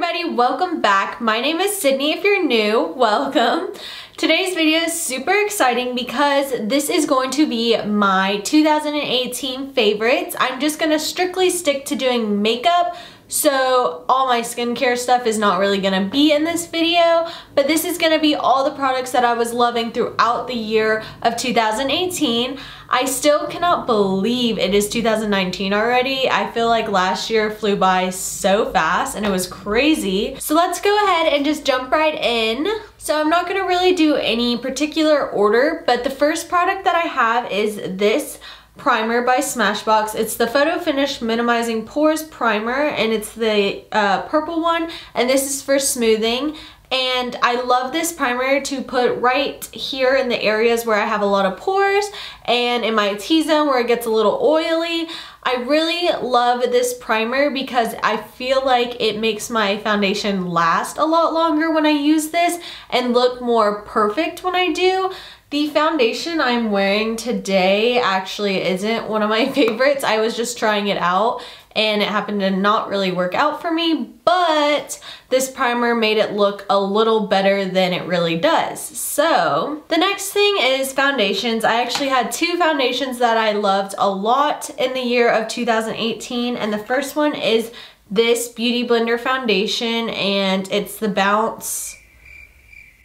everybody, welcome back. My name is Sydney. If you're new, welcome. Today's video is super exciting because this is going to be my 2018 favorites. I'm just gonna strictly stick to doing makeup, so all my skincare stuff is not really gonna be in this video, but this is gonna be all the products that I was loving throughout the year of 2018. I still cannot believe it is 2019 already. I feel like last year flew by so fast and it was crazy. So let's go ahead and just jump right in. So I'm not gonna really do any particular order, but the first product that I have is this primer by Smashbox. It's the Photo Finish Minimizing Pores Primer, and it's the purple one, and this is for smoothing. And I love this primer to put right here in the areas where I have a lot of pores and in my T-zone where it gets a little oily. I really love this primer because I feel like it makes my foundation last a lot longer when I use this and look more perfect when I do. The foundation I'm wearing today actually isn't one of my favorites. I was just trying it out and it happened to not really work out for me, but this primer made it look a little better than it really does. So the next thing is foundations. I actually had two foundations that I loved a lot in the year of 2018, and the first one is this Beauty Blender foundation, and it's the Bounce,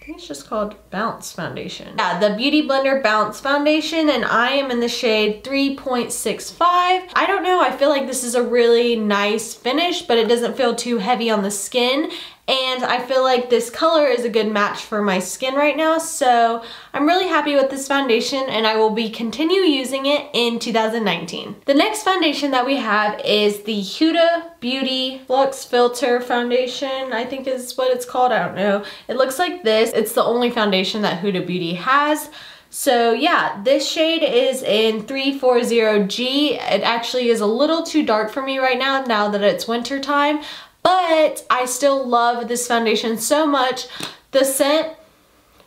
I think it's just called Bounce Foundation. Yeah, the Beauty Blender Bounce Foundation, and I am in the shade 3.65. I don't know, I feel like this is a really nice finish, but it doesn't feel too heavy on the skin. And I feel like this color is a good match for my skin right now, so I'm really happy with this foundation and I will be continue using it in 2019. The next foundation that we have is the Huda Beauty Flux Filter Foundation, I think is what it's called, I don't know. It looks like this. It's the only foundation that Huda Beauty has. So yeah, this shade is in 340G. It actually is a little too dark for me right now that it's winter time. But I still love this foundation so much. The scent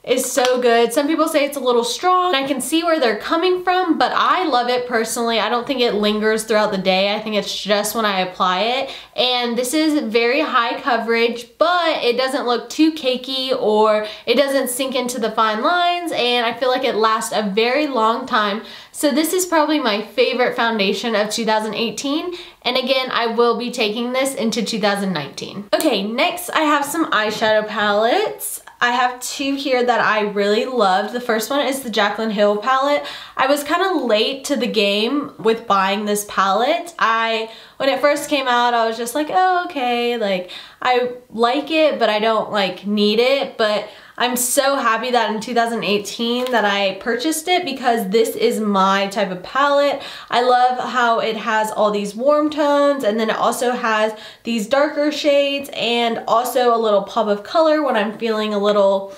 is so good. Some people say it's a little strong. I can see where they're coming from, but I love it personally. I don't think it lingers throughout the day. I think it's just when I apply it. And this is very high coverage, but it doesn't look too cakey or it doesn't sink into the fine lines, and I feel like it lasts a very long time. So this is probably my favorite foundation of 2018. And again, I will be taking this into 2019. Okay, next I have some eyeshadow palettes. I have two here that I really loved. The first one is the Jaclyn Hill palette. I was kind of late to the game with buying this palette. When it first came out, I was just like, oh, okay, like I like it, but I don't like need it. But I'm so happy that in 2018 that I purchased it because this is my type of palette. I love how it has all these warm tones, and then it also has these darker shades and also a little pop of color when I'm feeling a little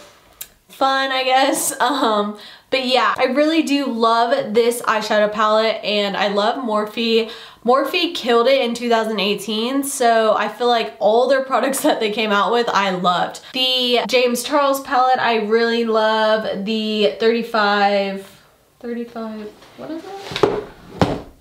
fun, I guess. But yeah, I really do love this eyeshadow palette, and I love Morphe. Morphe killed it in 2018, so I feel like all their products that they came out with, I loved. The James Charles palette, I really love. The 35, what is it?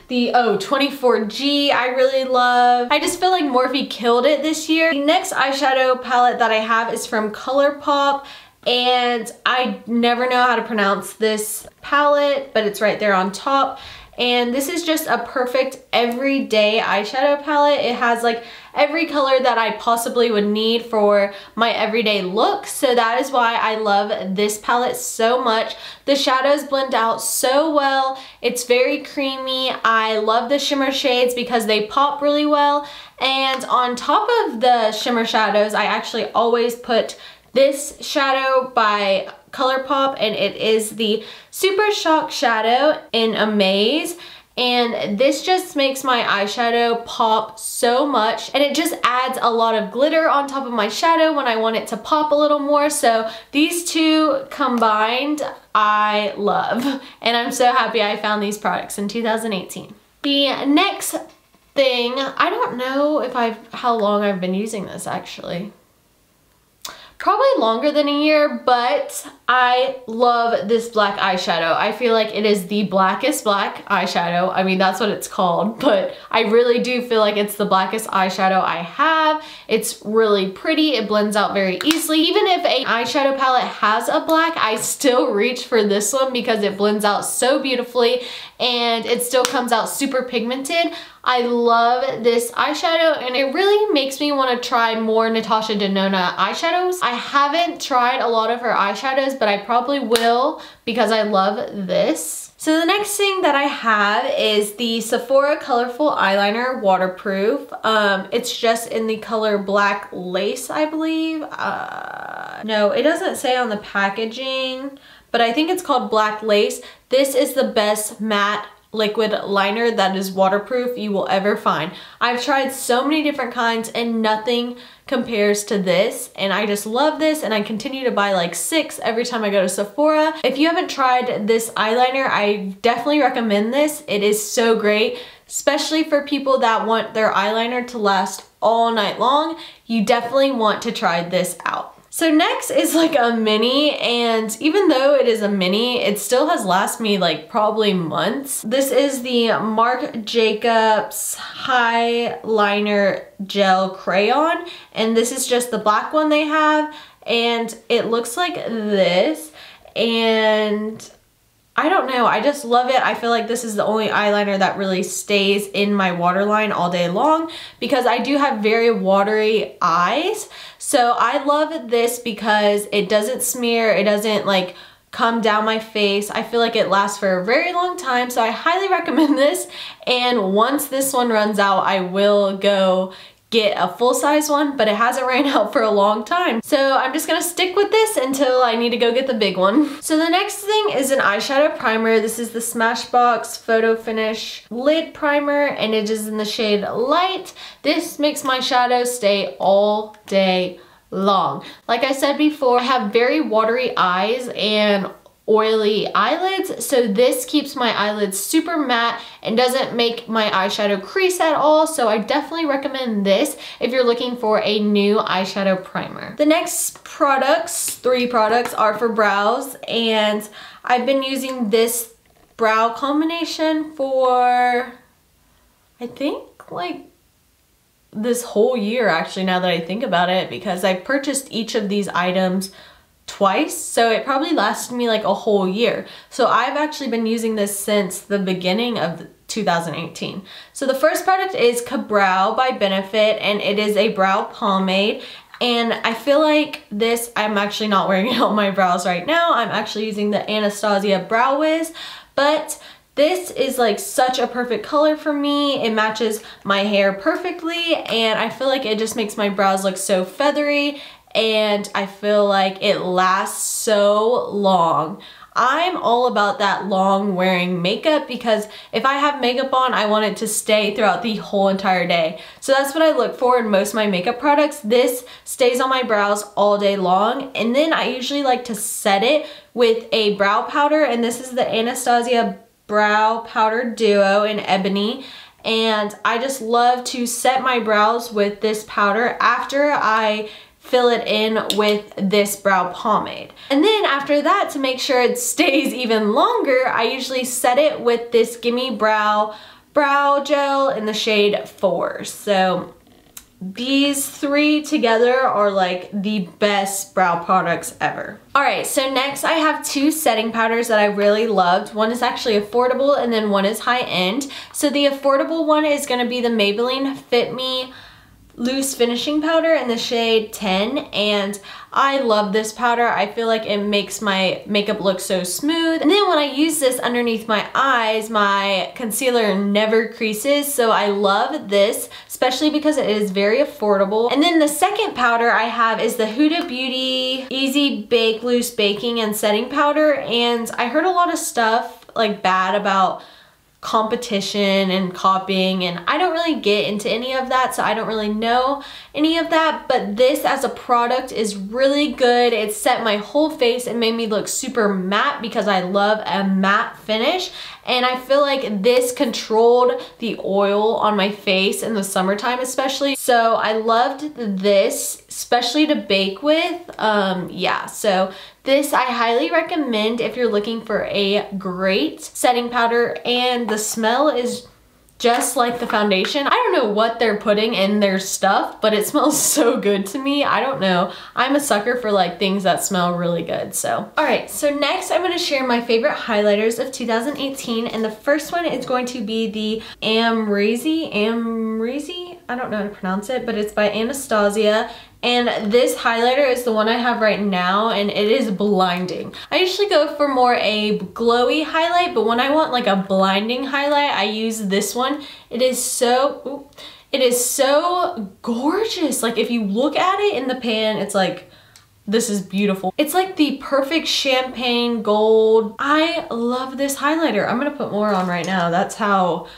The 24G, I really love. I just feel like Morphe killed it this year. The next eyeshadow palette that I have is from ColourPop. And I never know how to pronounce this palette, but it's right there on top. And this is just a perfect everyday eyeshadow palette. It has like every color that I possibly would need for my everyday look. So that is why I love this palette so much. The shadows blend out so well. It's very creamy. I love the shimmer shades because they pop really well. And on top of the shimmer shadows, I actually always put this shadow by ColourPop, and it is the Super Shock Shadow in Amaze. And this just makes my eyeshadow pop so much, and it just adds a lot of glitter on top of my shadow when I want it to pop a little more. So these two combined, I love, and I'm so happy I found these products in 2018. The next thing, I don't know if how long I've been using this actually. probably longer than a year, but I love this black eyeshadow. I feel like it is the blackest black eyeshadow. I mean, that's what it's called, but I really do feel like it's the blackest eyeshadow I have. It's really pretty. It blends out very easily. Even if an eyeshadow palette has a black, I still reach for this one because it blends out so beautifully and it still comes out super pigmented. I love this eyeshadow and it really makes me want to try more Natasha Denona eyeshadows. I haven't tried a lot of her eyeshadows, but I probably will because I love this. So the next thing that I have is the Sephora Colorful Eyeliner Waterproof. It's just in the color Black Lace, I believe. No, it doesn't say on the packaging, but I think it's called Black Lace. This is the best matte liquid liner that is waterproof you will ever find. I've tried so many different kinds and nothing compares to this, and I just love this, and I continue to buy like 6 every time I go to Sephora. If you haven't tried this eyeliner, I definitely recommend this. It is so great, especially for people that want their eyeliner to last all night long. You definitely want to try this out. So next is like a mini, and even though it is a mini, it still has lasted me like probably months. This is the Marc Jacobs Highliner Gel Crayon, and this is just the black one they have, and it looks like this, and I don't know, I just love it. I feel like this is the only eyeliner that really stays in my waterline all day long because I do have very watery eyes. So I love this because it doesn't smear, it doesn't like come down my face. I feel like it lasts for a very long time, so I highly recommend this. And once this one runs out, I will go get a full-size one, but it hasn't ran out for a long time. So I'm just gonna stick with this until I need to go get the big one. So the next thing is an eyeshadow primer. This is the Smashbox Photo Finish Lid Primer, and it is in the shade Light. This makes my shadows stay all day long. Like I said before, I have very watery eyes and oily eyelids, so this keeps my eyelids super matte and doesn't make my eyeshadow crease at all, so I definitely recommend this if you're looking for a new eyeshadow primer. The next products, 3 products, are for brows, and I've been using this brow combination for I think like this whole year actually, now that I think about it, because I purchased each of these items twice, so it probably lasted me like a whole year. So I've actually been using this since the beginning of 2018. So the first product is Ka-Brow by Benefit, and it is a brow pomade. And I feel like this, I'm actually not wearing it on my brows right now. I'm actually using the Anastasia Brow Wiz, but this is like such a perfect color for me. It matches my hair perfectly, and I feel like it just makes my brows look so feathery, and I feel like it lasts so long. I'm all about that long wearing makeup because if I have makeup on, I want it to stay throughout the whole entire day. So that's what I look for in most of my makeup products. This stays on my brows all day long, and then I usually like to set it with a brow powder, and this is the Anastasia Brow Powder Duo in Ebony. And I just love to set my brows with this powder after I fill it in with this brow pomade. And then after that, to make sure it stays even longer, I usually set it with this Gimme Brow Brow Gel in the shade 4. So these 3 together are like the best brow products ever. Alright, so next I have 2 setting powders that I really loved. One is actually affordable and then one is high-end. So the affordable one is going to be the Maybelline Fit Me Loose Finishing Powder in the shade 10, and I love this powder. I feel like it makes my makeup look so smooth. And then when I use this underneath my eyes, my concealer never creases, so I love this, especially because it is very affordable. And then the second powder I have is the Huda Beauty Easy Bake Loose Baking and Setting Powder, and I heard a lot of stuff like bad about competition and copying, and I don't really get into any of that, so I don't really know any of that, but this as a product is really good. It set my whole face and made me look super matte because I love a matte finish, and I feel like this controlled the oil on my face in the summertime especially, so I loved this especially to bake with. Yeah, so this I highly recommend if you're looking for a great setting powder, and the smell is just like the foundation. I don't know what they're putting in their stuff, but it smells so good to me. I don't know. I'm a sucker for like things that smell really good, so. All right, so next I'm gonna share my favorite highlighters of 2018, and the first one is going to be the Amrezy, I don't know how to pronounce it, but it's by Anastasia. And this highlighter is the one I have right now, and it is blinding. I usually go for more a glowy highlight, but when I want like a blinding highlight, I use this one. It is so gorgeous. Like if you look at it in the pan, it's like, this is beautiful. It's like the perfect champagne gold. I love this highlighter. I'm gonna put more on right now. That's how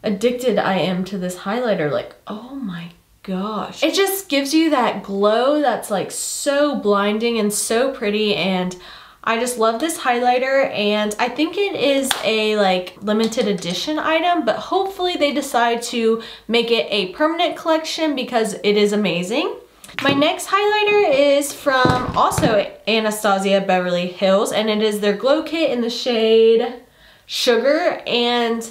addicted I am to this highlighter. Like, oh my gosh. It just gives you that glow that's like so blinding and so pretty, and I just love this highlighter, and I think it is a like limited edition item, but hopefully they decide to make it a permanent collection because it is amazing. My next highlighter is from also Anastasia Beverly Hills, and it is their Glow Kit in the shade Sugar, and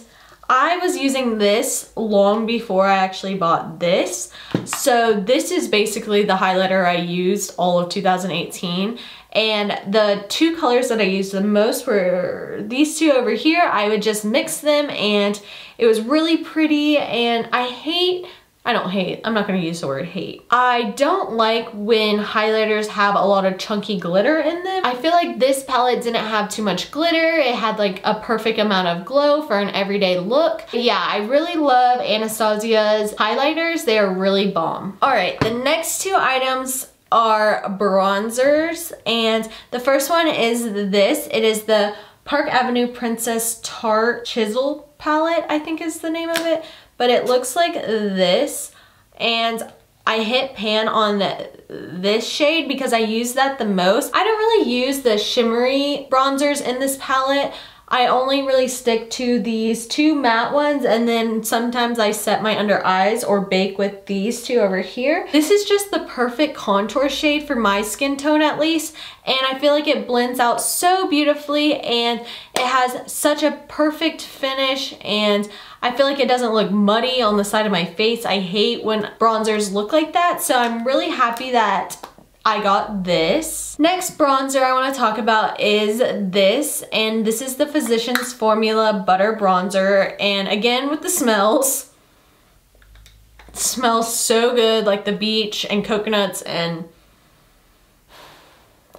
I was using this long before I actually bought this. So this is basically the highlighter I used all of 2018. And the two colors that I used the most were these two over here. I would just mix them, and it was really pretty. And I'm not gonna use the word hate. I don't like when highlighters have a lot of chunky glitter in them. I feel like this palette didn't have too much glitter. It had like a perfect amount of glow for an everyday look. Yeah, I really love Anastasia's highlighters. They are really bomb. All right, the next two items are bronzers, and the first one is this. It is the Park Avenue Princess Tarte Chisel palette, I think is the name of it. But it looks like this, and I hit pan on this shade because I use that the most. I don't really use the shimmery bronzers in this palette. I only really stick to these two matte ones, and then sometimes I set my under eyes or bake with these two over here. This is just the perfect contour shade for my skin tone at least, and I feel like it blends out so beautifully, and it has such a perfect finish, and I feel like it doesn't look muddy on the side of my face. I hate when bronzers look like that, so I'm really happy that I got this. Next bronzer I want to talk about is this, and this is the Physicians Formula Butter Bronzer, and again with the smells. It smells so good, like the beach and coconuts, and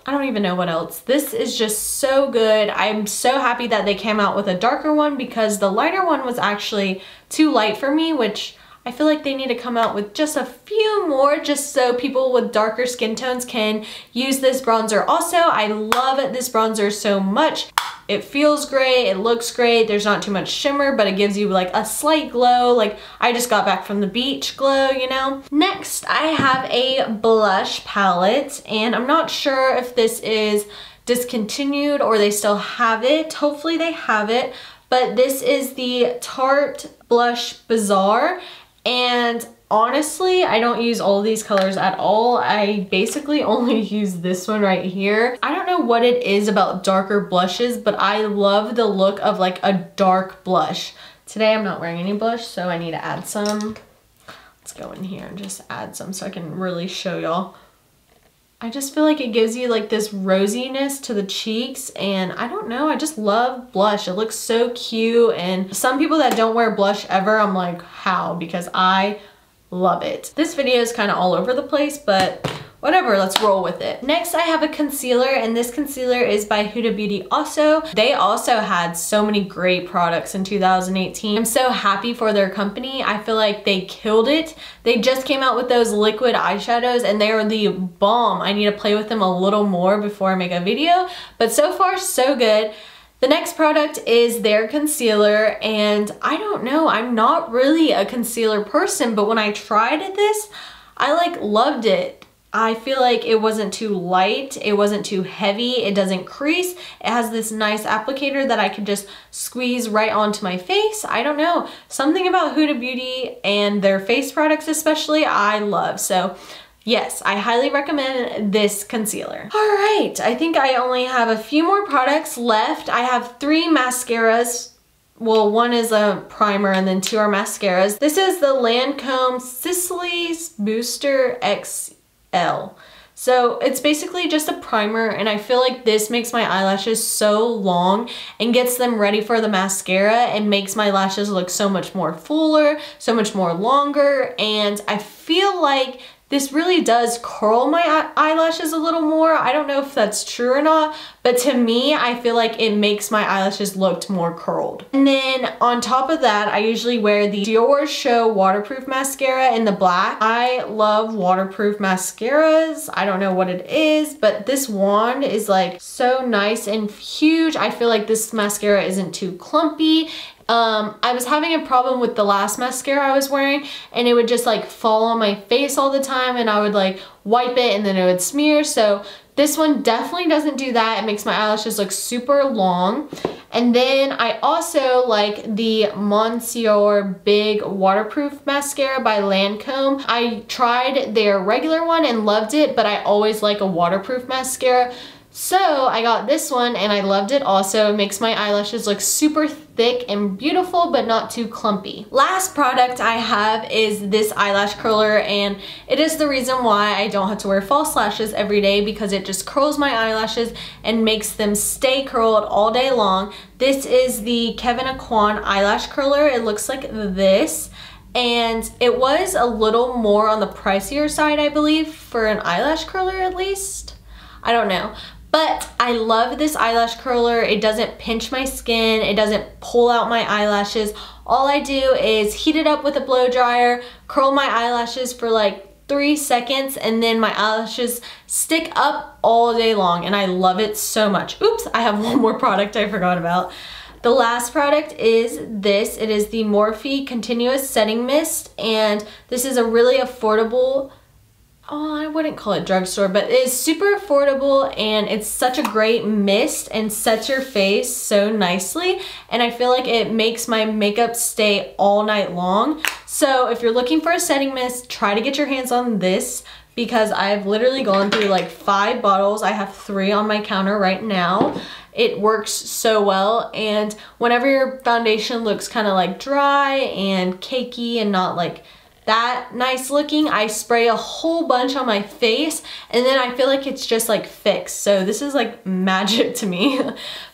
I don't even know what else. This is just so good. I'm so happy that they came out with a darker one because the lighter one was actually too light for me, which I feel like they need to come out with just a few more just so people with darker skin tones can use this bronzer also. I love this bronzer so much. It feels great, it looks great, there's not too much shimmer, but it gives you like a slight glow, like I just got back from the beach glow, you know? Next, I have a blush palette, and I'm not sure if this is discontinued or they still have it. Hopefully they have it, but this is the Tarte Blush Bazaar. And honestly, I don't use all of these colors at all. I basically only use this one right here. I don't know what it is about darker blushes, but I love the look of like a dark blush. Today I'm not wearing any blush, so I need to add some. Let's go in here and just add some so I can really show y'all. I just feel like it gives you like this rosiness to the cheeks, and I don't know, I just love blush. It looks so cute, and some people that don't wear blush ever, I'm like, how? Because I love it. This video is kind of all over the place, but whatever, let's roll with it. Next, I have a concealer, and this concealer is by Huda Beauty also. They also had so many great products in 2018. I'm so happy for their company. I feel like they killed it. They just came out with those liquid eyeshadows, and they are the bomb. I need to play with them a little more before I make a video, but so far, so good. The next product is their concealer, and I don't know, I'm not really a concealer person, but when I tried this, I like loved it. I feel like it wasn't too light, it wasn't too heavy, it doesn't crease. It has this nice applicator that I can just squeeze right onto my face. I don't know, something about Huda Beauty and their face products especially, I love. So Yes, I highly recommend this concealer. All right, I think I only have a few more products left. I have 3 mascaras. Well, one is a primer and then 2 are mascaras. This is the Lancome Sicily's Booster XL. So it's basically just a primer, and I feel like this makes my eyelashes so long and gets them ready for the mascara and makes my lashes look so much more fuller, so much more longer, and I feel like this really does curl my eyelashes a little more. I don't know if that's true or not, but to me, I feel like it makes my eyelashes look more curled. And then on top of that, I usually wear the Dior Show Waterproof Mascara in the black. I love waterproof mascaras. I don't know what it is, but this wand is like so nice and huge. I feel like this mascara isn't too clumpy. I was having a problem with the last mascara I was wearing, and it would just like fall on my face all the time, and I would like wipe it and then it would smear. So this one definitely doesn't do that. It makes my eyelashes look super long. And then I also like the Monsieur Big Waterproof Mascara by Lancome. I tried their regular one and loved it, but I always like a waterproof mascara. So I got this one and I loved it also. It makes my eyelashes look super thick and beautiful, but not too clumpy. Last product I have is this eyelash curler, and it is the reason why I don't have to wear false lashes every day, because it just curls my eyelashes and makes them stay curled all day long. This is the Kevyn Aucoin eyelash curler. It looks like this. And it was a little more on the pricier side, I believe, for an eyelash curler at least. I don't know. But I love this eyelash curler. It doesn't pinch my skin. It doesn't pull out my eyelashes. All I do is heat it up with a blow dryer, curl my eyelashes for like 3 seconds, and then my eyelashes stick up all day long, and I love it so much. Oops, I have one more product I forgot about. The last product is this. It is the Morphe Continuous Setting Mist, and this is a really affordable, I wouldn't call it drugstore, but it's super affordable, and it's such a great mist and sets your face so nicely, and I feel like it makes my makeup stay all night long. So if you're looking for a setting mist, try to get your hands on this, because I've literally gone through like 5 bottles. I have 3 on my counter right now. It works so well, and whenever your foundation looks kind of like dry and cakey and not like that nice looking, I spray a whole bunch on my face, and then I feel like it's just like fixed. So this is like magic to me.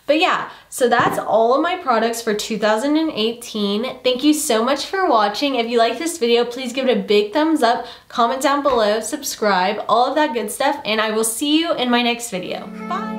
But yeah, so that's all of my products for 2018. Thank you so much for watching. If you like this video, please give it a big thumbs up, comment down below, subscribe, all of that good stuff, and I will see you in my next video. Bye!